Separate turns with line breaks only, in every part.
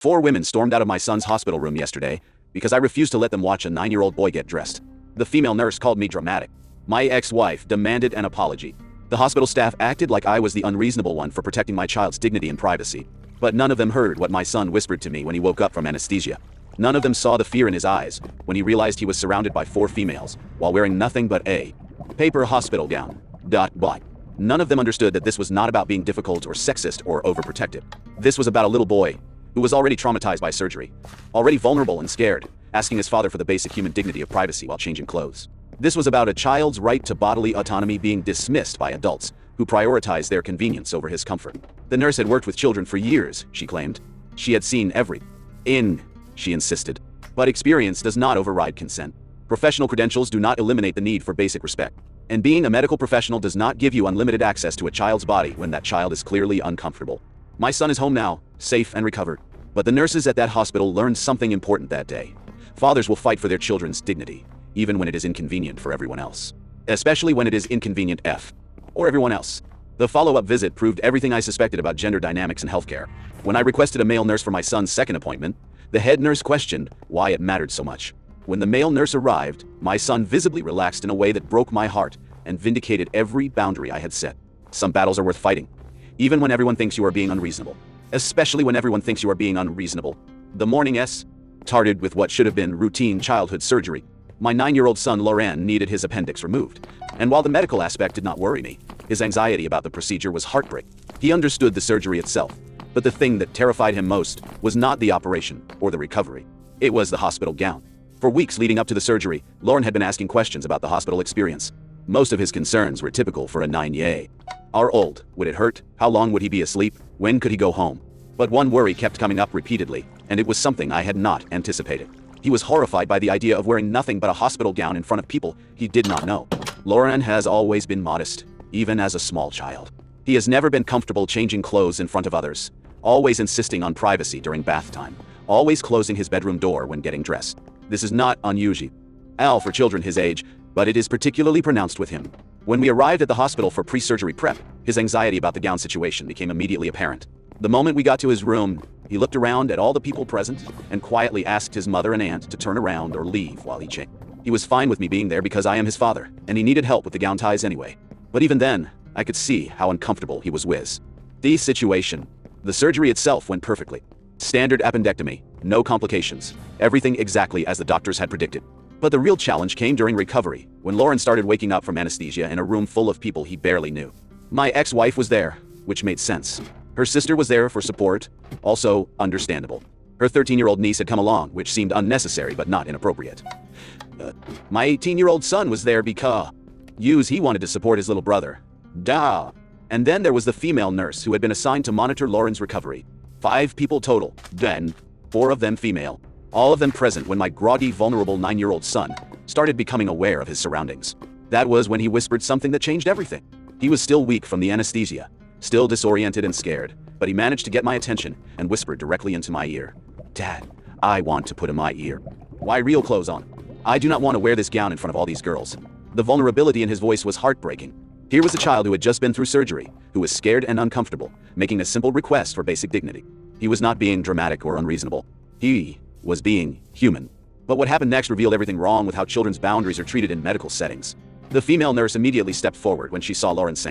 4 women stormed out of my son's hospital room yesterday because I refused to let them watch a 9-year-old boy get dressed. The female nurse called me dramatic. My ex-wife demanded an apology. The hospital staff acted like I was the unreasonable one for protecting my child's dignity and privacy. But none of them heard what my son whispered to me when he woke up from anesthesia. None of them saw the fear in his eyes when he realized he was surrounded by 4 females while wearing nothing but a paper hospital gown. None of them understood that this was not about being difficult or sexist or overprotective. This was about a little boy who was already traumatized by surgery, already vulnerable and scared, asking his father for the basic human dignity of privacy while changing clothes. This was about a child's right to bodily autonomy being dismissed by adults who prioritized their convenience over his comfort. The nurse had worked with children for years, she claimed. She had seen every she insisted. But experience does not override consent. Professional credentials do not eliminate the need for basic respect. And being a medical professional does not give you unlimited access to a child's body when that child is clearly uncomfortable. My son is home now, safe and recovered. But the nurses at that hospital learned something important that day. Fathers will fight for their children's dignity, even when it is inconvenient for everyone else. Especially when it is inconvenient or everyone else. The follow-up visit proved everything I suspected about gender dynamics in healthcare. When I requested a male nurse for my son's second appointment, the head nurse questioned why it mattered so much. When the male nurse arrived, my son visibly relaxed in a way that broke my heart and vindicated every boundary I had set. Some battles are worth fighting, even when everyone thinks you are being unreasonable. Especially when everyone thinks you are being unreasonable. The morning started with what should have been routine childhood surgery. My 9-year-old son Laurent needed his appendix removed. And while the medical aspect did not worry me, his anxiety about the procedure was heartbreaking. He understood the surgery itself, but the thing that terrified him most was not the operation or the recovery. It was the hospital gown. For weeks leading up to the surgery, Lauren had been asking questions about the hospital experience. Most of his concerns were typical for a 9-year-old. How old would it hurt? How long would he be asleep? When could he go home? But one worry kept coming up repeatedly, and it was something I had not anticipated. He was horrified by the idea of wearing nothing but a hospital gown in front of people he did not know. Lauren has always been modest, even as a small child. He has never been comfortable changing clothes in front of others, always insisting on privacy during bath time, always closing his bedroom door when getting dressed. This is not unusual for children his age, but it is particularly pronounced with him. When we arrived at the hospital for pre-surgery prep, his anxiety about the gown situation became immediately apparent. The moment we got to his room, he looked around at all the people present and quietly asked his mother and aunt to turn around or leave while he changed. He was fine with me being there because I am his father, and he needed help with the gown ties anyway. But even then, I could see how uncomfortable he was with the situation. The surgery itself went perfectly. Standard appendectomy, no complications, everything exactly as the doctors had predicted. But the real challenge came during recovery, when Lauren started waking up from anesthesia in a room full of people he barely knew. My ex-wife was there, which made sense. Her sister was there for support, also understandable. Her 13-year-old niece had come along, which seemed unnecessary but not inappropriate. My 18-year-old son was there because he wanted to support his little brother. And then there was the female nurse who had been assigned to monitor Lauren's recovery. 5 people total, then 4 of them female. All of them present when my groggy, vulnerable 9-year-old son started becoming aware of his surroundings. That was when he whispered something that changed everything. He was still weak from the anesthesia, still disoriented and scared, but he managed to get my attention and whispered directly into my ear. Dad, I want to put in my ear. Why real clothes on? I do not want to wear this gown in front of all these girls. The vulnerability in his voice was heartbreaking. Here was a child who had just been through surgery, who was scared and uncomfortable, making a simple request for basic dignity. He was not being dramatic or unreasonable. He was being human. But what happened next revealed everything wrong with how children's boundaries are treated in medical settings. The female nurse immediately stepped forward when she saw Lauren's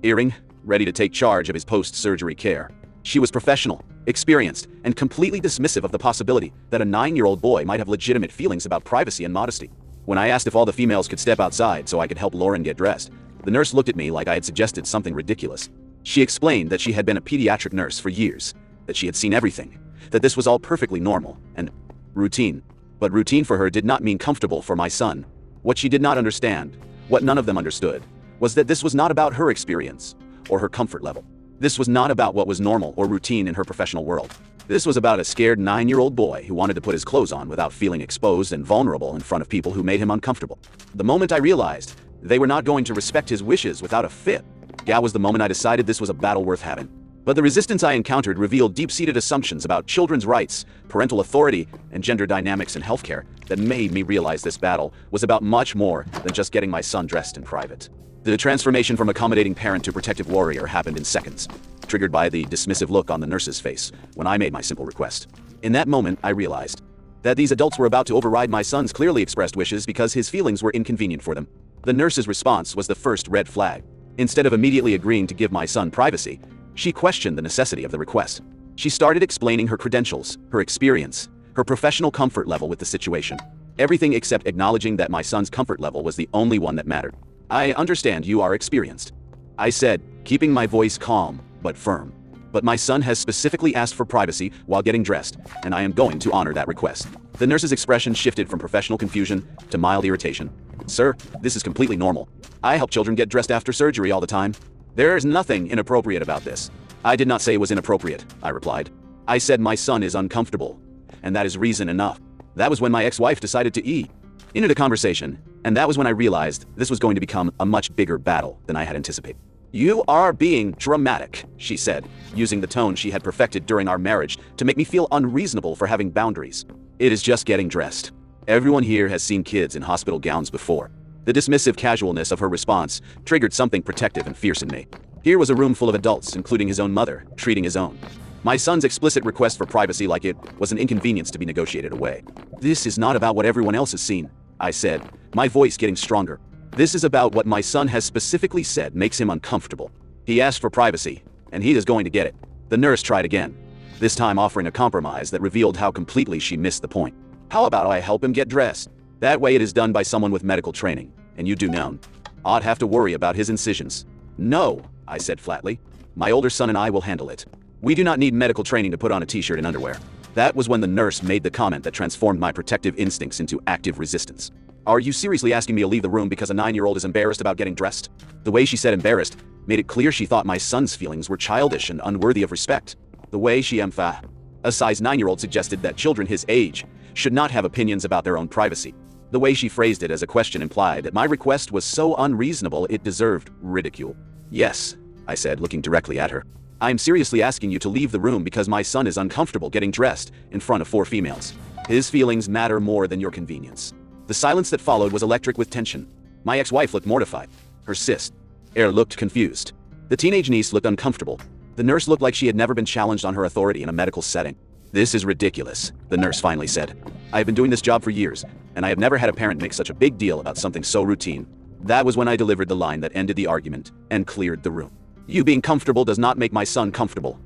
earring, ready to take charge of his post-surgery care. She was professional, experienced, and completely dismissive of the possibility that a 9-year-old boy might have legitimate feelings about privacy and modesty. When I asked if all the females could step outside so I could help Lauren get dressed, the nurse looked at me like I had suggested something ridiculous. She explained that she had been a pediatric nurse for years, that she had seen everything, that this was all perfectly normal and routine. But routine for her did not mean comfortable for my son. What she did not understand, what none of them understood, was that this was not about her experience or her comfort level. This was not about what was normal or routine in her professional world. This was about a scared 9-year-old boy who wanted to put his clothes on without feeling exposed and vulnerable in front of people who made him uncomfortable. The moment I realized they were not going to respect his wishes without a fit, that was the moment I decided this was a battle worth having. But the resistance I encountered revealed deep-seated assumptions about children's rights, parental authority, and gender dynamics in healthcare that made me realize this battle was about much more than just getting my son dressed in private. The transformation from accommodating parent to protective warrior happened in seconds, triggered by the dismissive look on the nurse's face when I made my simple request. In that moment, I realized that these adults were about to override my son's clearly expressed wishes because his feelings were inconvenient for them. The nurse's response was the first red flag. Instead of immediately agreeing to give my son privacy, she questioned the necessity of the request. She started explaining her credentials, her experience, her professional comfort level with the situation. Everything except acknowledging that my son's comfort level was the only one that mattered. "I understand you are experienced," I said, keeping my voice calm but firm. "But my son has specifically asked for privacy while getting dressed, and I am going to honor that request." The nurse's expression shifted from professional confusion to mild irritation. "Sir, this is completely normal. I help children get dressed after surgery all the time. There is nothing inappropriate about this." "I did not say it was inappropriate," I replied. "I said my son is uncomfortable, and that is reason enough." That was when my ex-wife decided to eat into the conversation, and that was when I realized this was going to become a much bigger battle than I had anticipated. "You are being dramatic," she said, using the tone she had perfected during our marriage to make me feel unreasonable for having boundaries. "It is just getting dressed. Everyone here has seen kids in hospital gowns before." The dismissive casualness of her response triggered something protective and fierce in me. Here was a room full of adults, including his own mother, treating his own. My son's explicit request for privacy like it was an inconvenience to be negotiated away. "This is not about what everyone else has seen," I said, my voice getting stronger. "This is about what my son has specifically said makes him uncomfortable. He asked for privacy, and he is going to get it." The nurse tried again, this time offering a compromise that revealed how completely she missed the point. "How about I help him get dressed? That way it is done by someone with medical training, and you do none. I'd have to worry about his incisions." "No," I said flatly. "My older son and I will handle it. We do not need medical training to put on a t-shirt and underwear." That was when the nurse made the comment that transformed my protective instincts into active resistance. "Are you seriously asking me to leave the room because a 9-year-old is embarrassed about getting dressed?" The way she said embarrassed made it clear she thought my son's feelings were childish and unworthy of respect. The way she emphasized a size 9-year-old suggested that children his age should not have opinions about their own privacy. The way she phrased it as a question implied that my request was so unreasonable it deserved ridicule. "Yes," I said, looking directly at her. "I am seriously asking you to leave the room because my son is uncomfortable getting dressed in front of 4 females. His feelings matter more than your convenience." The silence that followed was electric with tension. My ex-wife looked mortified. Her sister looked confused. The teenage niece looked uncomfortable. The nurse looked like she had never been challenged on her authority in a medical setting. "This is ridiculous," the nurse finally said. "I have been doing this job for years, and I have never had a parent make such a big deal about something so routine." That was when I delivered the line that ended the argument and cleared the room. "You being comfortable does not make my son comfortable,"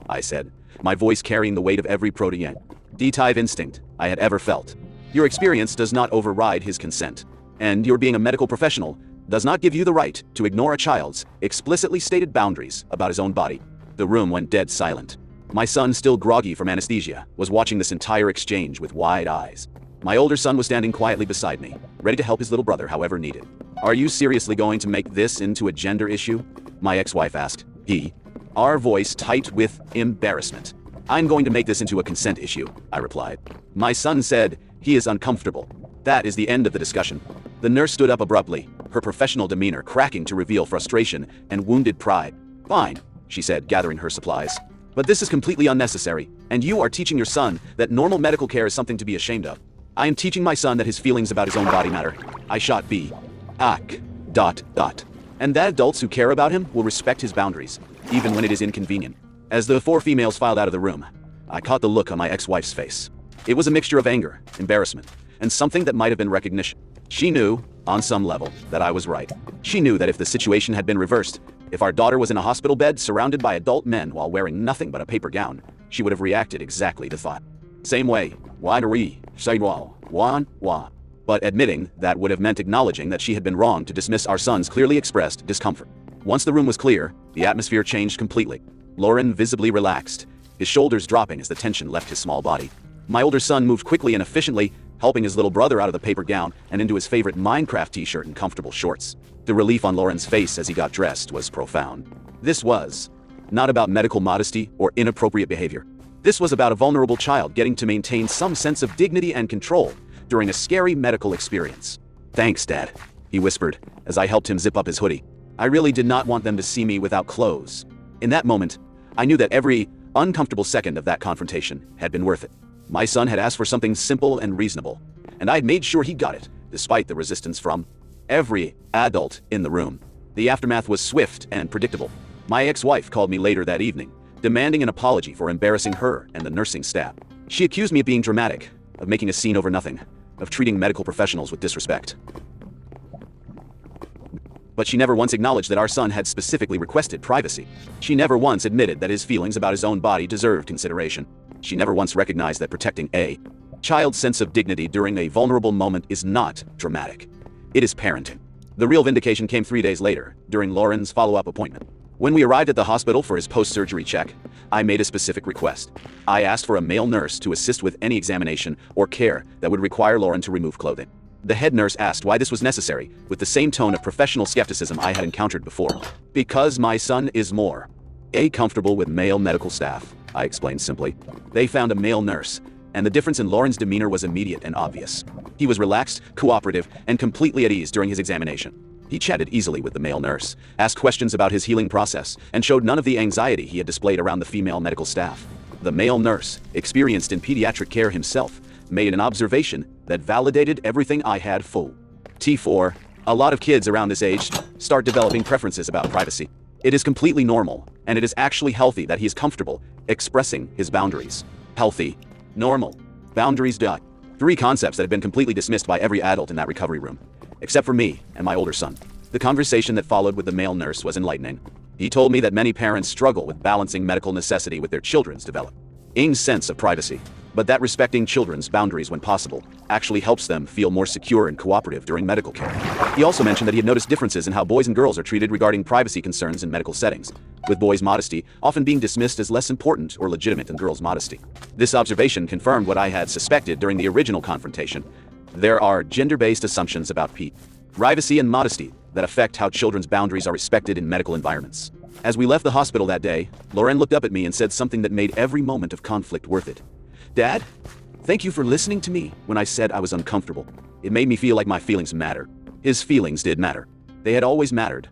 I said, my voice carrying the weight of every protective instinct I had ever felt. "Your experience does not override his consent, and your being a medical professional does not give you the right to ignore a child's explicitly stated boundaries about his own body." The room went dead silent. My son, still groggy from anesthesia, was watching this entire exchange with wide eyes. My older son was standing quietly beside me, ready to help his little brother however needed. "Are you seriously going to make this into a gender issue?" my ex-wife asked. Our voice tight with embarrassment. "I'm going to make this into a consent issue," I replied. My son said he is uncomfortable. That is the end of the discussion. The nurse stood up abruptly, her professional demeanor cracking to reveal frustration and wounded pride. "Fine," she said, gathering her supplies. "But this is completely unnecessary, and you are teaching your son that normal medical care is something to be ashamed of." "I am teaching my son that his feelings about his own body matter." I shot B. Ak. ... And that adults who care about him will respect his boundaries, even when it is inconvenient. As the 4 females filed out of the room, I caught the look on my ex-wife's face. It was a mixture of anger, embarrassment, and something that might have been recognition. She knew, on some level, that I was right. She knew that if the situation had been reversed, if our daughter was in a hospital bed surrounded by adult men while wearing nothing but a paper gown, she would have reacted exactly the thought. Same way, but admitting that would have meant acknowledging that she had been wrong to dismiss our son's clearly expressed discomfort. Once the room was clear, the atmosphere changed completely. Lauren visibly relaxed, his shoulders dropping as the tension left his small body. My older son moved quickly and efficiently, helping his little brother out of the paper gown and into his favorite Minecraft t-shirt and comfortable shorts. The relief on Lauren's face as he got dressed was profound. This was not about medical modesty or inappropriate behavior. This was about a vulnerable child getting to maintain some sense of dignity and control during a scary medical experience. "Thanks, Dad," he whispered as I helped him zip up his hoodie. I really did not want them to see me without clothes. In that moment, I knew that every uncomfortable second of that confrontation had been worth it. My son had asked for something simple and reasonable, and I had made sure he got it, despite the resistance from every adult in the room. The aftermath was swift and predictable. My ex-wife called me later that evening, demanding an apology for embarrassing her and the nursing staff. She accused me of being dramatic, of making a scene over nothing, of treating medical professionals with disrespect. But she never once acknowledged that our son had specifically requested privacy. She never once admitted that his feelings about his own body deserved consideration. She never once recognized that protecting a child's sense of dignity during a vulnerable moment is not dramatic. It is parenting. The real vindication came 3 days later, during Lauren's follow-up appointment. When we arrived at the hospital for his post-surgery check, I made a specific request. I asked for a male nurse to assist with any examination or care that would require Lauren to remove clothing. The head nurse asked why this was necessary, with the same tone of professional skepticism I had encountered before. Because my son is more comfortable with male medical staff, I explained simply. They found a male nurse, and the difference in Lauren's demeanor was immediate and obvious. He was relaxed, cooperative, and completely at ease during his examination. He chatted easily with the male nurse, asked questions about his healing process, and showed none of the anxiety he had displayed around the female medical staff. The male nurse, experienced in pediatric care himself, made an observation that validated everything I had full. T4. A lot of kids around this age start developing preferences about privacy. It is completely normal, and it is actually healthy that he is comfortable expressing his boundaries. Healthy. Normal. Boundaries. 3 concepts that have been completely dismissed by every adult in that recovery room, except for me and my older son. The conversation that followed with the male nurse was enlightening. He told me that many parents struggle with balancing medical necessity with their children's developing sense of privacy, but that respecting children's boundaries when possible actually helps them feel more secure and cooperative during medical care. He also mentioned that he had noticed differences in how boys and girls are treated regarding privacy concerns in medical settings, with boys' modesty often being dismissed as less important or legitimate than girls' modesty. This observation confirmed what I had suspected during the original confrontation. There are gender-based assumptions about privacy and modesty that affect how children's boundaries are respected in medical environments. As we left the hospital that day, Lauren looked up at me and said something that made every moment of conflict worth it. "Dad, thank you for listening to me when I said I was uncomfortable. It made me feel like my feelings matter." His feelings did matter. They had always mattered.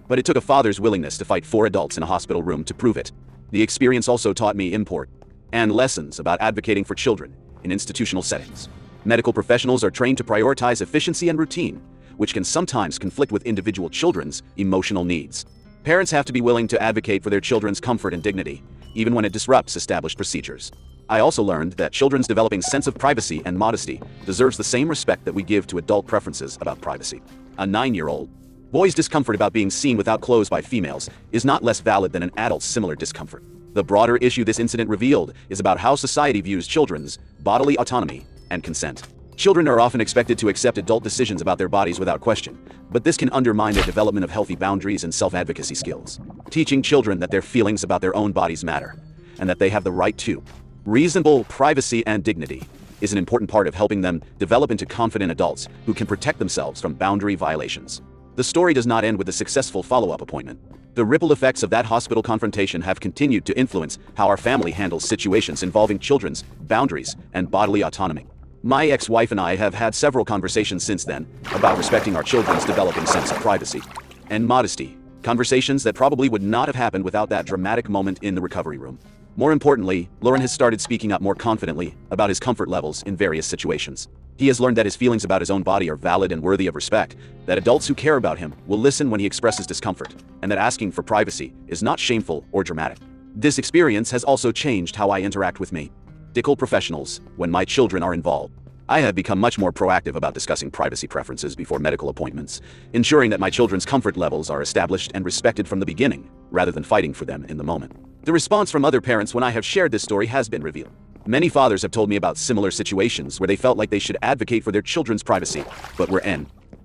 But it took a father's willingness to fight 4 adults in a hospital room to prove it. The experience also taught me important and lessons about advocating for children in institutional settings. Medical professionals are trained to prioritize efficiency and routine, which can sometimes conflict with individual children's emotional needs. Parents have to be willing to advocate for their children's comfort and dignity, even when it disrupts established procedures. I also learned that children's developing sense of privacy and modesty deserves the same respect that we give to adult preferences about privacy. A 9-year-old boy's discomfort about being seen without clothes by females is not less valid than an adult's similar discomfort. The broader issue this incident revealed is about how society views children's bodily autonomy and consent. Children are often expected to accept adult decisions about their bodies without question, but this can undermine their development of healthy boundaries and self-advocacy skills. Teaching children that their feelings about their own bodies matter, and that they have the right to reasonable privacy and dignity, is an important part of helping them develop into confident adults who can protect themselves from boundary violations. The story does not end with a successful follow-up appointment. The ripple effects of that hospital confrontation have continued to influence how our family handles situations involving children's boundaries and bodily autonomy. My ex-wife and I have had several conversations since then about respecting our children's developing sense of privacy and modesty, conversations that probably would not have happened without that dramatic moment in the recovery room. More importantly, Lauren has started speaking up more confidently about his comfort levels in various situations. He has learned that his feelings about his own body are valid and worthy of respect, that adults who care about him will listen when he expresses discomfort, and that asking for privacy is not shameful or dramatic. This experience has also changed how I interact with medical professionals when my children are involved. I have become much more proactive about discussing privacy preferences before medical appointments, ensuring that my children's comfort levels are established and respected from the beginning, rather than fighting for them in the moment. The response from other parents when I have shared this story has been revealing. Many fathers have told me about similar situations where they felt like they should advocate for their children's privacy, but were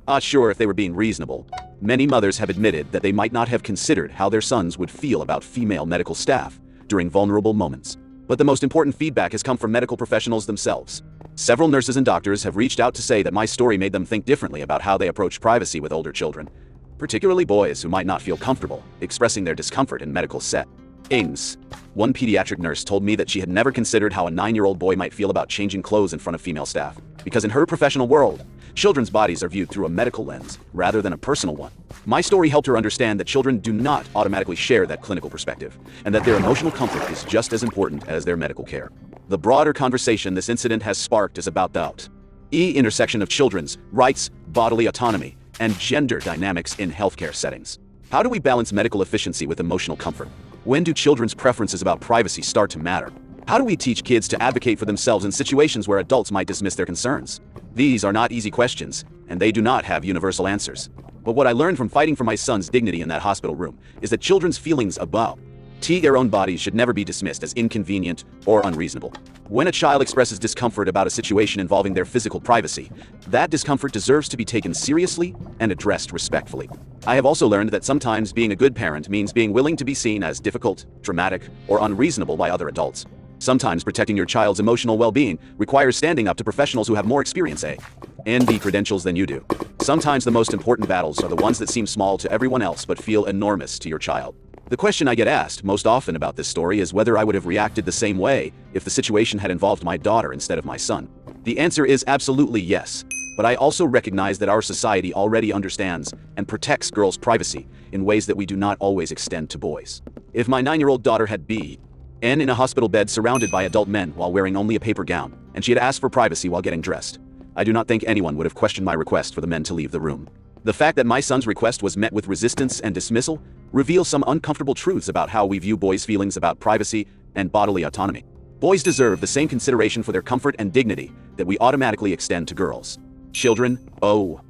not sure if they were being reasonable. Many mothers have admitted that they might not have considered how their sons would feel about female medical staff during vulnerable moments. But the most important feedback has come from medical professionals themselves. Several nurses and doctors have reached out to say that my story made them think differently about how they approach privacy with older children, particularly boys who might not feel comfortable expressing their discomfort in medical settings. One pediatric nurse told me that she had never considered how a 9-year-old boy might feel about changing clothes in front of female staff, because in her professional world, children's bodies are viewed through a medical lens rather than a personal one. My story helped her understand that children do not automatically share that clinical perspective, and that their emotional comfort is just as important as their medical care. The broader conversation this incident has sparked is about the intersection of children's rights, bodily autonomy, and gender dynamics in healthcare settings. How do we balance medical efficiency with emotional comfort? When do children's preferences about privacy start to matter? How do we teach kids to advocate for themselves in situations where adults might dismiss their concerns? These are not easy questions, and they do not have universal answers. But what I learned from fighting for my son's dignity in that hospital room is that children's feelings about their own bodies should never be dismissed as inconvenient or unreasonable. When a child expresses discomfort about a situation involving their physical privacy, that discomfort deserves to be taken seriously and addressed respectfully. I have also learned that sometimes being a good parent means being willing to be seen as difficult, dramatic, or unreasonable by other adults. Sometimes protecting your child's emotional well-being requires standing up to professionals who have more experience and B credentials than you do. Sometimes the most important battles are the ones that seem small to everyone else but feel enormous to your child. The question I get asked most often about this story is whether I would have reacted the same way if the situation had involved my daughter instead of my son. The answer is absolutely yes, but I also recognize that our society already understands and protects girls' privacy in ways that we do not always extend to boys. If my 9-year-old daughter had been in a hospital bed surrounded by adult men while wearing only a paper gown, and she had asked for privacy while getting dressed, I do not think anyone would have questioned my request for the men to leave the room. The fact that my son's request was met with resistance and dismissal reveals some uncomfortable truths about how we view boys' feelings about privacy and bodily autonomy. Boys deserve the same consideration for their comfort and dignity that we automatically extend to girls. Children, all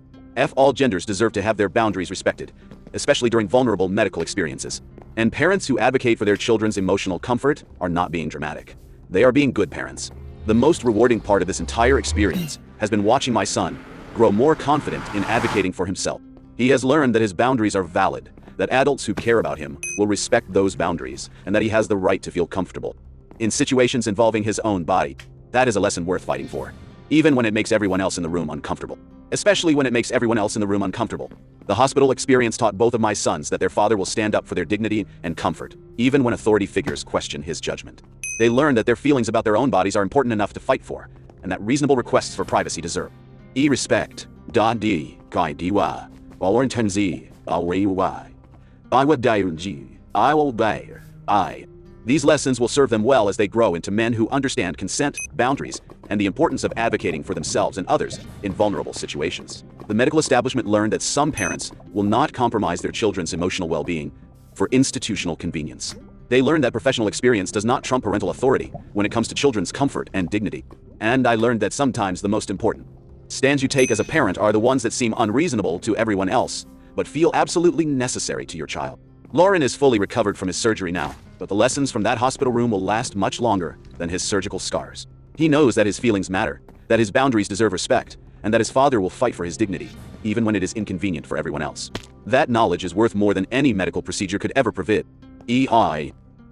genders deserve to have their boundaries respected, especially during vulnerable medical experiences. And parents who advocate for their children's emotional comfort are not being dramatic. They are being good parents. The most rewarding part of this entire experience has been watching my son grow more confident in advocating for himself. He has learned that his boundaries are valid, that adults who care about him will respect those boundaries, and that he has the right to feel comfortable in situations involving his own body. That is a lesson worth fighting for, even when it makes everyone else in the room uncomfortable. Especially when it makes everyone else in the room uncomfortable. The hospital experience taught both of my sons that their father will stand up for their dignity and comfort, even when authority figures question his judgment. They learned that their feelings about their own bodies are important enough to fight for, and that reasonable requests for privacy deserve respect. D guy dy or intenzi I would I will bear I. These lessons will serve them well as they grow into men who understand consent, boundaries, and the importance of advocating for themselves and others in vulnerable situations. The medical establishment learned that some parents will not compromise their children's emotional well-being for institutional convenience. They learned that professional experience does not trump parental authority when it comes to children's comfort and dignity. And I learned that sometimes the most important stands you take as a parent are the ones that seem unreasonable to everyone else, but feel absolutely necessary to your child. Lauren is fully recovered from his surgery now, but the lessons from that hospital room will last much longer than his surgical scars. He knows that his feelings matter, that his boundaries deserve respect, and that his father will fight for his dignity, even when it is inconvenient for everyone else. That knowledge is worth more than any medical procedure could ever provide.